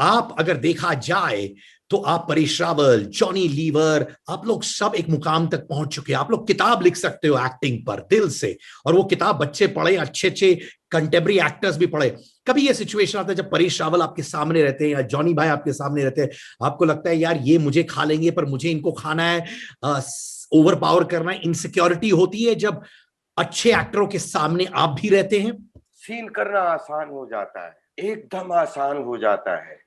आप अगर देखा जाए तो आप परेश रावल, जॉनी लीवर, आप लोग सब एक मुकाम तक पहुंच चुके हैं। आप लोग किताब लिख सकते हो एक्टिंग पर दिल से, और वो किताब बच्चे पढ़े, अच्छे अच्छे कंटेम्प्रेरी एक्टर्स भी पढ़े। कभी ये सिचुएशन आता है जब परेश रावल आपके सामने रहते हैं या जॉनी भाई आपके सामने रहते हैं, आपको लगता है यार ये मुझे खा लेंगे पर मुझे इनको खाना है, ओवर पावर करना है, इनसिक्योरिटी होती है जब अच्छे एक्टरों के सामने आप भी रहते हैं? सीन करना आसान हो जाता है, एकदम आसान हो जाता है,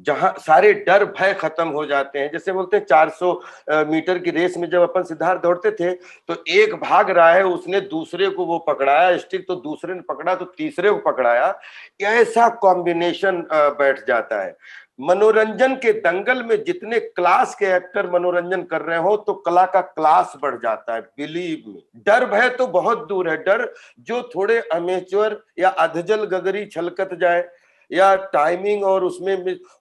जहां सारे डर भय खत्म हो जाते हैं। जैसे बोलते हैं 400 मीटर की रेस में जब अपन सिद्धार्थ दौड़ते थे तो एक भाग रहा है, उसने दूसरे को वो पकड़ाया स्टिक, तो दूसरे ने पकड़ा तो तीसरे को पकड़ाया, ऐसा कॉम्बिनेशन बैठ जाता है। मनोरंजन के दंगल में जितने क्लास के एक्टर मनोरंजन कर रहे हो तो कला का क्लास बढ़ जाता है। बिलीव मी, डर भय तो बहुत दूर है। डर जो थोड़े अमेच्योर या अधजल गगरी छलकत जाए या टाइमिंग और उसमें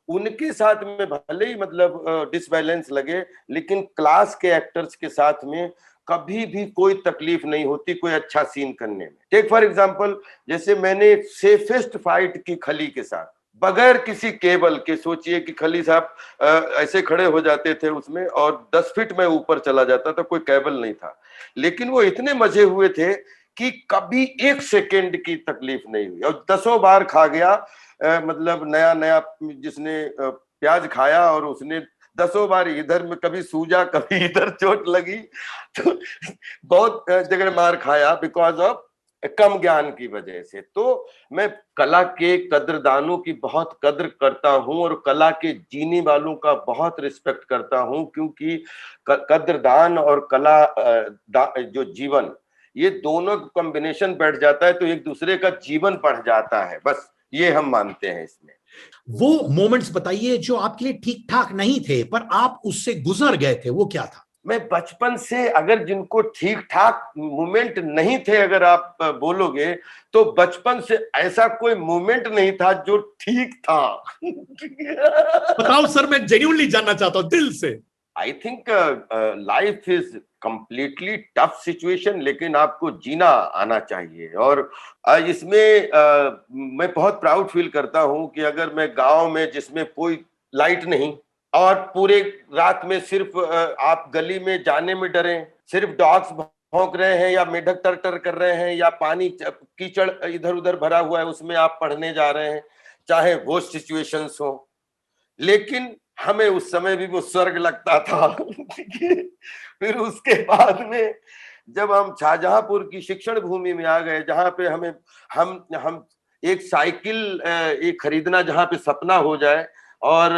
उनके साथ में भले ही मतलब डिसबैलेंस लगे, लेकिन क्लास के एक्टर्स के साथ में कभी भी कोई तकलीफ नहीं होती कोई अच्छा सीन करने में। टेक फॉर एग्जांपल, जैसे मैंने सेफेस्ट फाइट की खली के साथ, बगैर किसी केबल के। सोचिए कि खली साहब ऐसे खड़े हो जाते थे उसमें और 10 फीट में ऊपर चला जाता था, कोई केबल नहीं था, लेकिन वो इतने मजे हुए थे कि कभी 1 सेकेंड की तकलीफ नहीं हुई। और 10 बार खा गया, मतलब नया नया जिसने प्याज खाया और उसने 10 बार इधर में कभी सूजा कभी इधर चोट लगी, तो बहुत जगह मार खाया बिकॉज ऑफ कम ज्ञान की वजह से। तो मैं कला के कद्रदानों की बहुत कद्र करता हूं और कला के जीने वालों का बहुत रिस्पेक्ट करता हूं, क्योंकि कद्रदान और कला जो जीवन, ये दोनों कॉम्बिनेशन बैठ जाता है तो एक दूसरे का जीवन बढ़ जाता है। बस ये हम मानते हैं इसमें। वो मोमेंट्स बताइए जो आपके लिए ठीक ठाक नहीं थे पर आप उससे गुजर गए थे, वो क्या था? मैं बचपन से, अगर जिनको ठीक ठाक मोमेंट नहीं थे अगर आप बोलोगे, तो बचपन से ऐसा कोई मोमेंट नहीं था जो ठीक था। बताओ सर, मैं जेन्युइनली जानना चाहता हूं दिल से। I think life is completely tough situation, लेकिन आपको जीना आना चाहिए। और इसमें मैं बहुत प्राउड फील करता हूं कि अगर मैं गांव में जिसमें कोई लाइट नहीं और पूरे रात में सिर्फ आप गली में जाने में डरे, सिर्फ डॉग्स भौंक रहे हैं या मेढक तर तर कर रहे हैं या पानी कीचड़ इधर उधर भरा हुआ है उसमें आप पढ़ने जा रहे हैं, चाहे वो सिचुएशंस हो, लेकिन हमें उस समय भी वो स्वर्ग लगता था। फिर उसके बाद में जब हम शाहजहांपुर की शिक्षण भूमि में आ गए, जहां पे हमें हम एक साइकिल एक खरीदना जहां पे सपना हो जाए और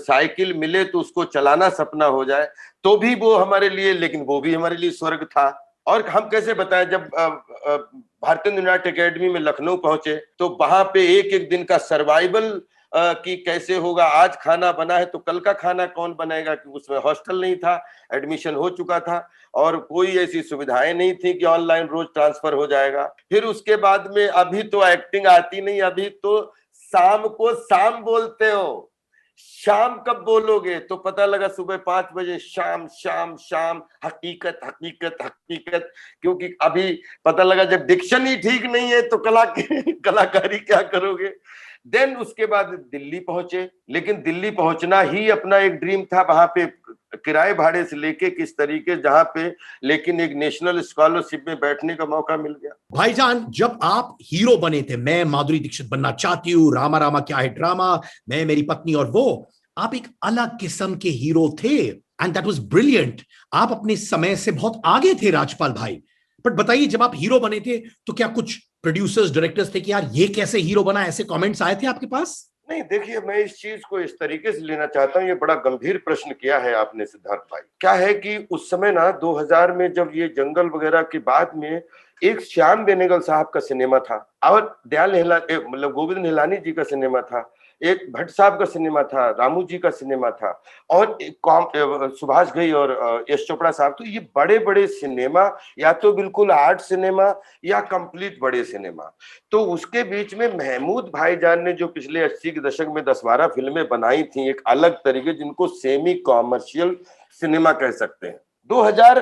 साइकिल मिले तो उसको चलाना सपना हो जाए, तो भी वो हमारे लिए, लेकिन वो भी हमारे लिए स्वर्ग था। और हम कैसे बताएं, जब भारतीय नाट्य अकेडमी में लखनऊ पहुंचे तो वहां पे एक एक दिन का सर्वाइवल कि कैसे होगा, आज खाना बना है तो कल का खाना कौन बनाएगा, कि उसमें हॉस्टल नहीं था, एडमिशन हो चुका था और कोई ऐसी सुविधाएं नहीं थी कि ऑनलाइन रोज ट्रांसफर हो जाएगा। फिर उसके बाद में अभी तो एक्टिंग आती नहीं, अभी तो शाम को शाम बोलते हो, शाम कब बोलोगे, तो पता लगा सुबह 5 बजे शाम शाम शाम, हकीकत हकीकत हकीकत, क्योंकि अभी पता लगा जब डिक्शन ही ठीक नहीं है तो कलाकारी क्या करोगे। देन उसके बाद दिल्ली पहुंचे, लेकिन दिल्ली पहुंचना ही अपना एक ड्रीम था, वहां पे किराए भाड़े से लेके किस तरीके, जहां पे लेकिन एक नेशनल स्कॉलरशिप में बैठने का मौका मिल गया। भाईजान, जब आप हीरो बने थे, मैं माधुरी दीक्षित बनना चाहती हूँ, रामा रामा क्या है ड्रामा, मैं मेरी पत्नी और वो, आप एक अलग किस्म के हीरो थे एंड दैट वाज ब्रिलियंट। आप अपने समय से बहुत आगे थे राजपाल भाई। बट बताइए, जब आप हीरो बने थे तो क्या कुछ प्रोड्यूसर्स, डायरेक्टर्स थे कि यार ये कैसे हीरो बना, ऐसे कमेंट्स आए थे आपके पास? नहीं, देखिए, मैं इस चीज को इस तरीके से लेना चाहता हूँ, ये बड़ा गंभीर प्रश्न किया है आपने सिद्धार्थ भाई। क्या है कि उस समय ना 2000 में जब ये जंगल वगैरह के बाद में एक श्याम बेनेगल साहब का सिनेमा था और दयाल मतलब गोविंद निहलानी जी का सिनेमा था, एक भट्ट साहब का सिनेमा था, रामू जी का सिनेमा था और सुभाष घई और यश चोपड़ा साहब। तो ये बड़े बड़े सिनेमा, या तो बिल्कुल आर्ट सिनेमा या कंप्लीट बड़े सिनेमा। तो उसके बीच में महमूद भाईजान ने जो पिछले 80 के दशक में 10-12 फिल्में बनाई थी एक अलग तरीके, जिनको सेमी कॉमर्शियल सिनेमा कह सकते हैं, 2000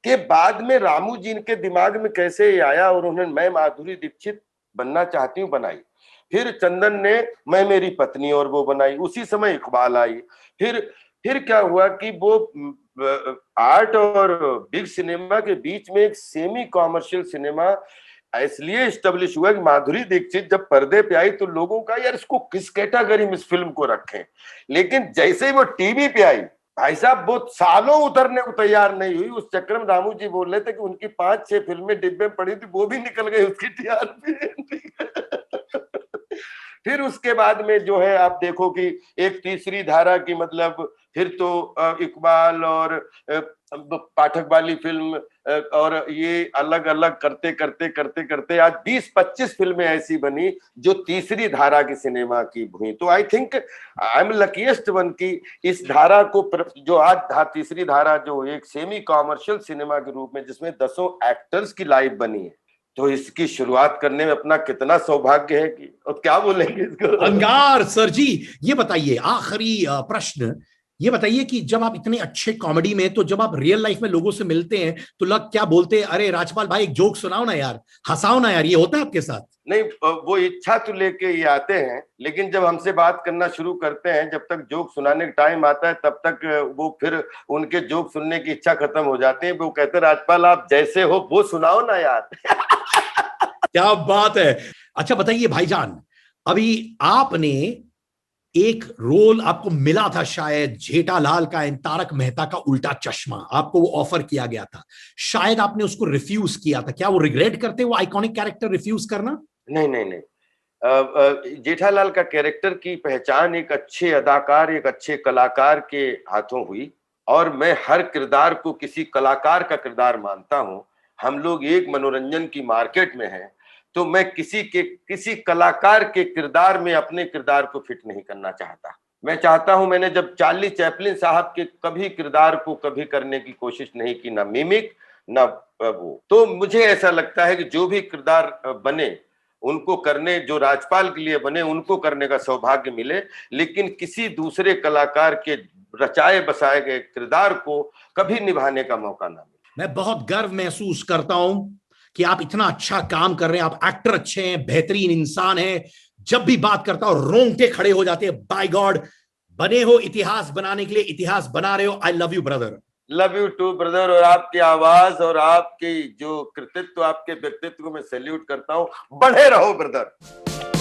के बाद में रामू जी के दिमाग में कैसे आया और उन्होंने मैं माधुरी दीक्षित बनना चाहती हूँ बनाई। फिर चंदन ने मैं मेरी पत्नी और वो बनाई, उसी समय इकबाल आई। फिर क्या हुआ कि वो आर्ट और बिग सिनेमा के बीच में एक सेमी कॉमर्शियल सिनेमा इसलिए स्टेब्लिश हुआ कि माधुरी दीक्षित जब पर्दे पे आई तो लोगों का यार इसको किस कैटेगरी में इस फिल्म को रखें, लेकिन जैसे ही वो टीवी पे आई भाई साहब वो सालों उतरने को तैयार नहीं हुई। उस चक्कर में रामू जी बोल रहे थे कि उनकी 5-6 फिल्में डिब्बे में पड़ी थी, वो भी निकल गई उसकी टीआरपी। फिर उसके बाद में जो है आप देखो कि एक तीसरी धारा की मतलब फिर तो इकबाल और पाठक वाली फिल्म और ये अलग अलग करते करते करते करते आज 20-25 फिल्में ऐसी बनी जो तीसरी धारा की सिनेमा की हुई। तो I think I am luckiest one की इस धारा को जो आज तीसरी धारा जो एक सेमी कॉमर्शियल सिनेमा के रूप में जिसमें 10 एक्टर्स की लाइफ बनी है, तो इसकी शुरुआत करने में अपना कितना सौभाग्य है कि और क्या बोलेंगे इसको। अंगार सर जी, ये बताइए आखिरी प्रश्न, ये बताइए कि जब आप इतने अच्छे कॉमेडी में, तो जब आप रियल लाइफ में लोगों से मिलते हैं तो लोग क्या बोलते हैं, अरे राजपाल भाई एक जोक सुनाओ ना यार, हंसाओ ना यार, ये होता है आपके साथ? नहीं, वो इच्छा तो लेके ये आते हैं, लेकिन जब हमसे बात करना शुरू करते हैं, जब तक जोक सुनाने का टाइम आता है तब तक वो फिर उनके जोक सुनने की इच्छा खत्म हो जाती है। वो कहते हैं राजपाल आप जैसे हो वो सुनाओ ना यार। क्या बात है। अच्छा बताइए भाईजान, अभी आपने एक रोल आपको मिला था शायद जेठालाल का, तारक मेहता का उल्टा चश्मा, आपको वो ऑफर किया गया था, शायद आपने उसको रिफ्यूज किया था, क्या वो रिग्रेट करते वो आइकॉनिक कैरेक्टर रिफ्यूज करना? नहीं नहीं नहीं, जेठालाल का कैरेक्टर की पहचान एक अच्छे अदाकार, एक अच्छे कलाकार के हाथों हुई, और मैं हर किरदार को किसी कलाकार का किरदार मानता हूं। हम लोग एक मनोरंजन की मार्केट में हैं, तो मैं किसी कलाकार के किरदार में अपने किरदार को फिट नहीं करना चाहता। मैं चाहता हूं, मैंने जब चार्ली चैपलिन साहब के कभी किरदार को कभी करने की कोशिश नहीं की, ना मिमिक ना वो, तो मुझे ऐसा लगता है कि जो भी किरदार बने उनको करने, जो राजपाल के लिए बने उनको करने का सौभाग्य मिले, लेकिन किसी दूसरे कलाकार के रचाए बसाए गए किरदार को कभी निभाने का मौका ना मिले। मैं बहुत गर्व महसूस करता हूं कि आप इतना अच्छा काम कर रहे हैं, आप एक्टर अच्छे हैं, बेहतरीन इंसान हैं, जब भी बात करता हूं रोंगटे खड़े हो जाते हैं। बाय गॉड, बने हो इतिहास बनाने के लिए, इतिहास बना रहे हो। I love you brother. Love you too brother, और आपकी आवाज और आपकी जो कृतित्व, आपके व्यक्तित्व को मैं सैल्यूट करता हूं। बढ़े रहो ब्रदर।